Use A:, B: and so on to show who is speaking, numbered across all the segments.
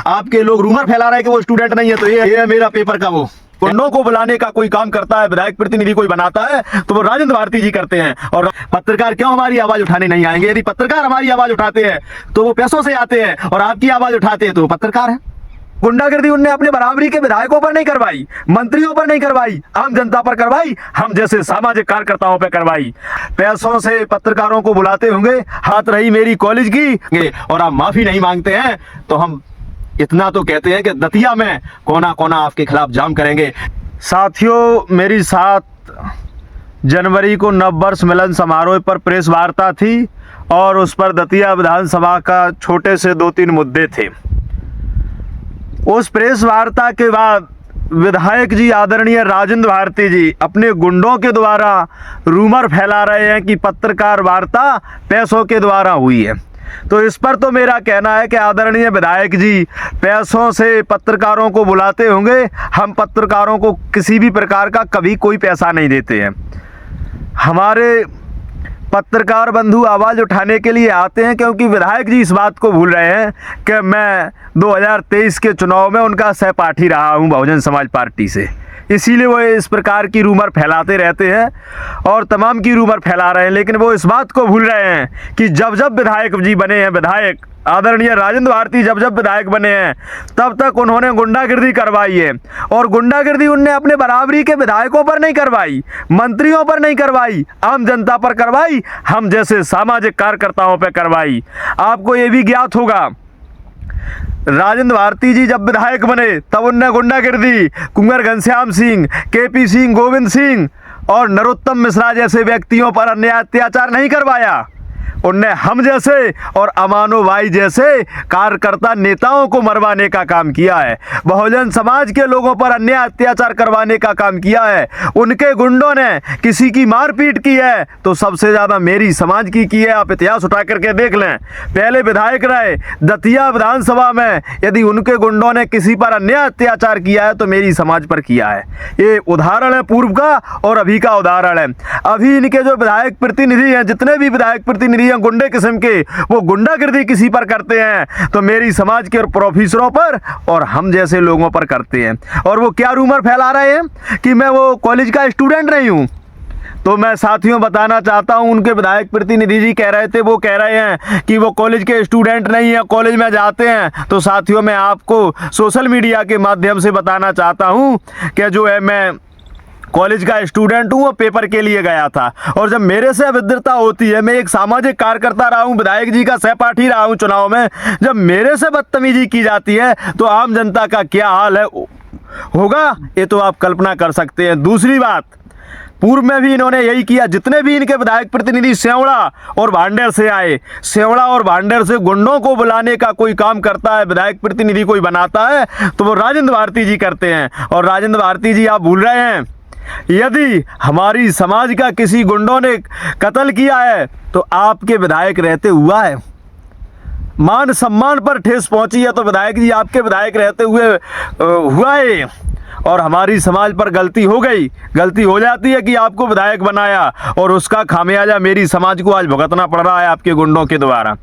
A: आपके लोग रूमर फैला रहे हैं कि वो स्टूडेंट नहीं है, तो ये है मेरा पेपर का वो गुंडों को बुलाने का कोई काम करता है, विधायक प्रतिनिधि कोई बनाता है तो वो राजेंद्र भारती जी करते हैं। और पत्रकार क्यों हमारी आवाज उठाने नहीं आएंगे? यदि पत्रकार हमारी आवाज उठाते हैं तो वो पैसों से आते हैं, और आपकी आवाज उठाते हैं तो वो पत्रकार है। गुंडागर्दी उनने अपने बराबरी के विधायकों पर नहीं करवाई, मंत्रियों पर नहीं करवाई, आम जनता पर करवाई, हम जैसे सामाजिक कार्यकर्ताओं पर करवाई। पैसों से पत्रकारों को बुलाते होंगे, हाथ रही मेरी कॉलेज की, और आप माफी नहीं मांगते हैं तो हम इतना तो कहते हैं कि दतिया में कोना कोना आपके खिलाफ जाम करेंगे। साथियों, मेरी 7 जनवरी को नववर्ष मिलन समारोह पर प्रेस वार्ता थी और उस पर दतिया विधानसभा का छोटे से 2-3 मुद्दे थे। उस प्रेस वार्ता के बाद विधायक जी आदरणीय राजेंद्र भारती जी अपने गुंडों के द्वारा रूमर फैला रहे हैं कि पत्रकार वार्ता पैसों के द्वारा हुई है। तो इस पर तो मेरा कहना है कि आदरणीय विधायक जी पैसों से पत्रकारों को बुलाते होंगे, हम पत्रकारों को किसी भी प्रकार का कभी कोई पैसा नहीं देते हैं। हमारे पत्रकार बंधु आवाज़ उठाने के लिए आते हैं क्योंकि विधायक जी इस बात को भूल रहे हैं कि मैं 2023 के चुनाव में उनका सहपाठी रहा हूं बहुजन समाज पार्टी से, इसीलिए वो इस प्रकार की रूमर फैलाते रहते हैं और तमाम की रूमर फैला रहे हैं। लेकिन वो इस बात को भूल रहे हैं कि जब जब विधायक जी बने हैं, विधायक आदरणीय राजेंद्र भारती जब जब विधायक बने हैं तब तक उन्होंने गुंडागर्दी करवाई है, और गुंडागर्दी उनने अपने बराबरी के विधायकों पर नहीं करवाई, मंत्रियों पर नहीं करवाई, आम जनता पर करवाई, हम जैसे सामाजिक कार्यकर्ताओं पर करवाई। आपको ये भी ज्ञात होगा राजेंद्र भारती जी जब विधायक बने तब उनने गुंडागर्दी कुंवर घनश्याम सिंह, केपी सिंह, गोविंद सिंह और नरोत्तम मिश्रा जैसे व्यक्तियों पर अन्याय अत्याचार नहीं करवाया। उनने हम जैसे और अमानो भाई जैसे कार्यकर्ता नेताओं को मरवाने का काम किया है, बहुजन समाज के लोगों पर अन्याय अत्याचार करवाने का काम किया है। उनके गुंडों ने किसी की मारपीट की है तो सबसे ज़्यादा मेरी समाज की है। आप इतिहास उठा करके देख लें, पहले विधायक रहे दतिया विधानसभा में, यदि उनके गुंडों ने किसी पर अन्याय अत्याचार किया है तो मेरी समाज पर किया है। ये उदाहरण है पूर्व का और अभी का उदाहरण है। अभी इनके जो विधायक प्रतिनिधि हैं, जितने भी विधायक प्रतिनिधि गुंडे किस्म के, वो गुंडागर्दी किसी पर करते हैं तो मेरी समाज के प्रोफेसरों पर और हम जैसे लोगों पर करते हैं। और वो क्या रूमर फैला रहे हैं कि मैं वो कॉलेज का स्टूडेंट नहीं हूं। तो मैं साथियों बताना चाहता हूं, उनके विधायक प्रतिनिधि जी कह रहे थे, वो कह रहे हैं कि वो कॉलेज के स्टूडेंट नहीं है, कॉलेज में जाते हैं। तो साथियों, मैं आपको सोशल मीडिया के माध्यम से बताना चाहता हूं कि जो है मैं कॉलेज का स्टूडेंट हूँ, वो पेपर के लिए गया था, और जब मेरे से अभद्रता होती है, मैं एक सामाजिक कार्यकर्ता रहा हूँ, विधायक जी का सहपाठी रहा हूँ चुनाव में, जब मेरे से बदतमीजी की जाती है तो आम जनता का क्या हाल है होगा, ये तो आप कल्पना कर सकते हैं। दूसरी बात, पूर्व में भी इन्होंने यही किया। जितने भी इनके विधायक प्रतिनिधि सेवड़ा और भांडेर से आए, सेवड़ा और भांडेर से गुंडों को बुलाने का कोई काम करता है, विधायक प्रतिनिधि कोई बनाता है तो वो राजेंद्र भारती जी करते हैं। और राजेंद्र भारती जी आप भूल रहे हैं, यदि हमारी समाज का किसी गुंडों ने कत्ल किया है तो आपके विधायक रहते हुआ है, मान सम्मान पर ठेस पहुंची है तो विधायक जी आपके विधायक रहते हुए हुआ है। और हमारी समाज पर गलती हो गई, गलती हो जाती है कि आपको विधायक बनाया और उसका खामियाजा मेरी समाज को आज भुगतना पड़ रहा है आपके गुंडों के द्वारा।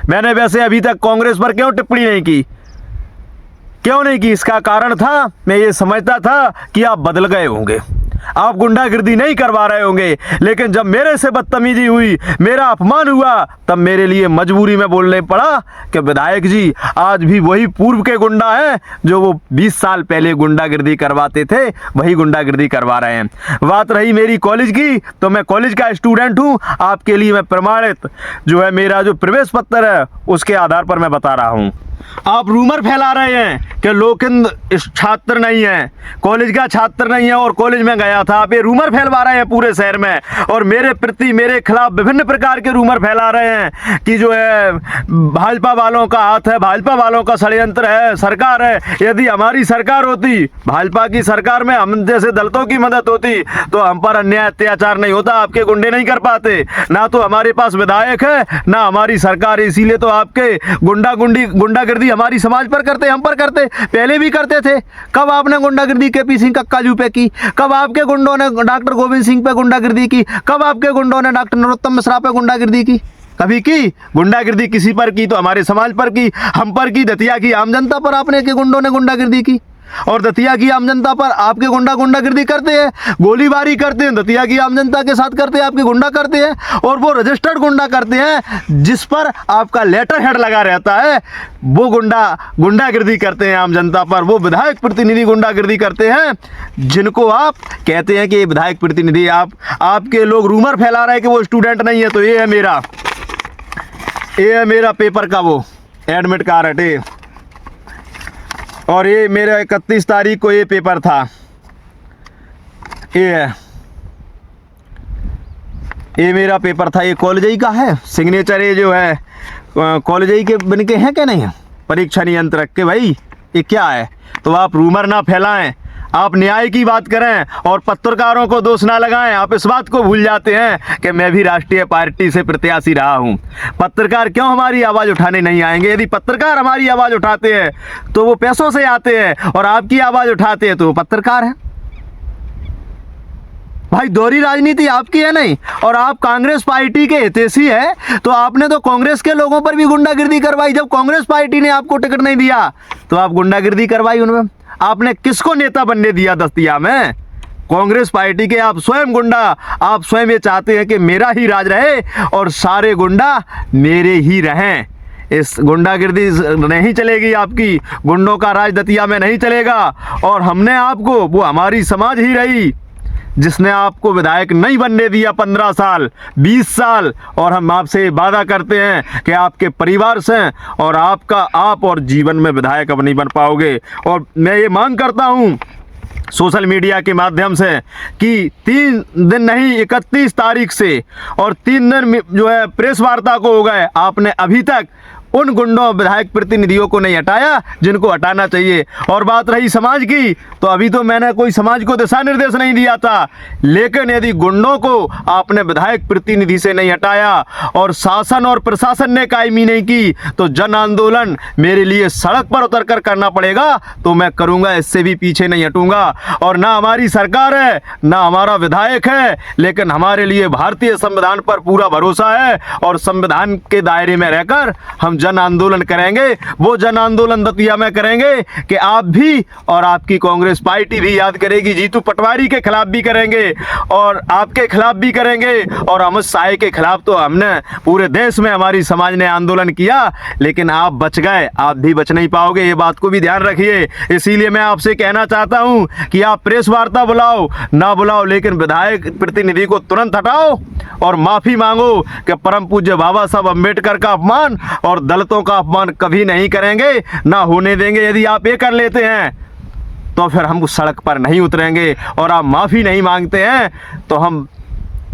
A: मैंने वैसे अभी तक कांग्रेस पर क्यों टिप्पणी नहीं की, क्यों नहीं की? इसका कारण था, मैं ये समझता था कि आप बदल गए होंगे, आप गुंडागर्दी नहीं करवा रहे होंगे। लेकिन जब मेरे से बदतमीजी हुई, मेरा अपमान हुआ, तब मेरे लिए मजबूरी में बोलने पड़ा कि विधायक जी आज भी वही पूर्व के गुंडा हैं जो वो 20 साल पहले गुंडागर्दी करवाते थे, वही गुंडागर्दी करवा रहे हैं। बात रही मेरी कॉलेज की, तो मैं कॉलेज का स्टूडेंट हूँ। आपके लिए मैं प्रमाणित जो है मेरा जो प्रवेश पत्र है उसके आधार पर मैं बता रहा हूँ। आप रूमर फैला रहे हैं कि लोकिंद छात्र नहीं है, कॉलेज का छात्र नहीं है और कॉलेज में गया था। आप ये रूमर फैलवा रहे हैं पूरे शहर में, और मेरे प्रति, मेरे खिलाफ विभिन्न प्रकार के रूमर फैला रहे हैं कि जो है भाजपा वालों का हाथ है, भाजपा वालों का षड्यंत्र है, सरकार है। यदि हमारी सरकार होती, भाजपा की सरकार में हम जैसे दलितों की मदद होती तो हम पर अन्याय अत्याचार नहीं होता, आपके गुंडे नहीं कर पाते। ना तो हमारे पास विधायक है ना हमारी सरकार, इसीलिए तो आपके गुंडागर्दी हमारी समाज पर करते, हम पर करते, पहले भी करते थे। कब आपने गुंडागर्दी केपी सिंह कक्काजू पे की? कब आपके गुंडों ने डॉक्टर गोविंद सिंह पे गुंडागर्दी की? कब आपके गुंडों ने डॉक्टर नरोत्तम मिश्रा पे गुंडागर्दी की? कभी की गुंडागिर्दी किसी पर की तो हमारे समाज पर की, हम पर की, दतिया की आम जनता पर आपने के गुंडों ने गुंडागिर्दी की। और दतिया की आम जनता पर आपके गुंडा गुंडागिर्दी करते हैं, गोलीबारी करते हैं, दतिया की आम जनता के साथ करते हैं, आपके गुंडा करते हैं। और वो रजिस्टर्ड गुंडा करते हैं जिस पर आपका लेटर हेड लगा रहता है, वो गुंडागिर्दी करते हैं आम जनता पर। वो विधायक प्रतिनिधि गुंडागिर्दी करते हैं जिनको आप कहते हैं कि ये विधायक प्रतिनिधि। आपके लोग रूमर फैला रहे हैं कि वो स्टूडेंट नहीं है। तो ये है मेरा पेपर का वो एडमिट कार्ड है, और ये मेरा 31 तारीख को ये पेपर था। ये मेरा पेपर था। ये कॉलेज का है, सिग्नेचर ये जो है कॉलेज के बन के हैं क्या नहीं है, परीक्षा नियंत्रक के। भाई ये क्या है? तो आप रूमर ना फैलाएं, आप न्याय की बात करें और पत्रकारों को दोष ना लगाएं। आप इस बात को भूल जाते हैं कि मैं भी राष्ट्रीय पार्टी से प्रत्याशी रहा हूं। पत्रकार क्यों हमारी आवाज़ उठाने नहीं आएंगे? यदि पत्रकार हमारी आवाज़ उठाते हैं तो वो पैसों से आते हैं, और आपकी आवाज़ उठाते हैं तो वो पत्रकार हैं। भाई दोहरी राजनीति आपकी है नहीं। और आप कांग्रेस पार्टी के हितैषी है, तो आपने तो कांग्रेस के लोगों पर भी गुंडागिर्दी करवाई। जब कांग्रेस पार्टी ने आपको टिकट नहीं दिया तो आप गुंडागिर्दी करवाई उनमें। आपने किसको नेता बनने दिया दतिया में? कांग्रेस पार्टी के आप स्वयं गुंडा। आप स्वयं ये चाहते हैं कि मेरा ही राज रहे और सारे गुंडा मेरे ही रहें। इस गुंडागिर्दी नहीं चलेगी, आपकी गुंडों का राज दतिया में नहीं चलेगा। और हमने आपको, वो हमारी समाज ही रही जिसने आपको विधायक नहीं बनने दिया 15 साल 20 साल। और हम आपसे वादा करते हैं कि आपके परिवार से और आप और जीवन में विधायक अब नहीं बन पाओगे। और मैं ये मांग करता हूँ सोशल मीडिया के माध्यम से कि 3 दिन नहीं 31 तारीख से, और 3 दिन जो है प्रेस वार्ता को हो गए, आपने अभी तक उन गुंडों विधायक प्रतिनिधियों को नहीं हटाया जिनको हटाना चाहिए। और बात रही समाज की, तो अभी तो मैंने कोई समाज को दिशा निर्देश नहीं दिया था, लेकिन यदि गुंडों को आपने विधायक प्रतिनिधि से नहीं हटाया और शासन और प्रशासन ने कायमी नहीं की, तो जन आंदोलन मेरे लिए सड़क पर उतर कर करना पड़ेगा तो मैं करूंगा, इससे भी पीछे नहीं हटूंगा। और ना हमारी सरकार है ना हमारा विधायक है, लेकिन हमारे लिए भारतीय संविधान पर पूरा भरोसा है और संविधान के दायरे में रहकर हम जन आंदोलन करेंगे। वो जन आंदोलन दतिया में करेंगे कि आप भी और आपकी कांग्रेस पार्टी भी याद करेगी। जीतू पटवारी के खिलाफ भी करेंगे और आपके खिलाफ भी करेंगे, और अमित शाह के खिलाफ तो हमने पूरे देश में हमारी समाज ने आंदोलन किया, लेकिन आप बच गए, आप भी बच नहीं पाओगे। ये बात को भी ध्यान रखिए। इसीलिए मैं आपसे कहना चाहता हूं कि आप प्रेस वार्ता बुलाओ ना बुलाओ, लेकिन विधायक प्रतिनिधि को तुरंत हटाओ और माफी मांगो कि परम पूज्य बाबा साहब अम्बेडकर का अपमान और दलितों का अपमान कभी नहीं करेंगे, ना होने देंगे। यदि आप ये कर लेते हैं तो फिर हम सड़क पर नहीं उतरेंगे। और आप माफ़ी नहीं मांगते हैं तो हम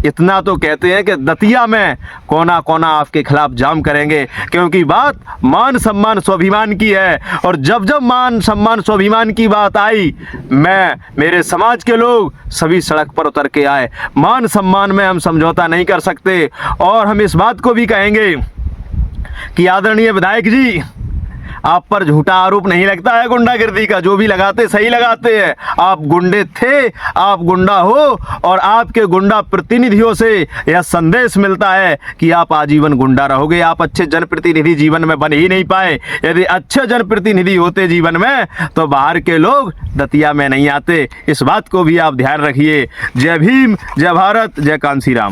A: इतना तो कहते हैं कि दतिया में कोना कोना आपके खिलाफ जाम करेंगे, क्योंकि बात मान सम्मान स्वाभिमान की है। और जब जब मान सम्मान स्वाभिमान की बात आई, मेरे समाज के लोग सभी सड़क पर उतर के आए। मान सम्मान में हम समझौता नहीं कर सकते। और हम इस बात को भी कहेंगे कि आदरणीय विधायक जी, आप पर झूठा आरोप नहीं लगता है गुंडागिर्दी का। जो भी लगाते सही लगाते हैं। आप गुंडे थे, आप गुंडा हो, और आपके गुंडा प्रतिनिधियों से यह संदेश मिलता है कि आप आजीवन गुंडा रहोगे। आप अच्छे जनप्रतिनिधि जीवन में बन ही नहीं पाए। यदि अच्छे जनप्रतिनिधि होते जीवन में तो बाहर के लोग दतिया में नहीं आते। इस बात को भी आप ध्यान रखिए। जय भीम, जय भारत, जय कांसी राम।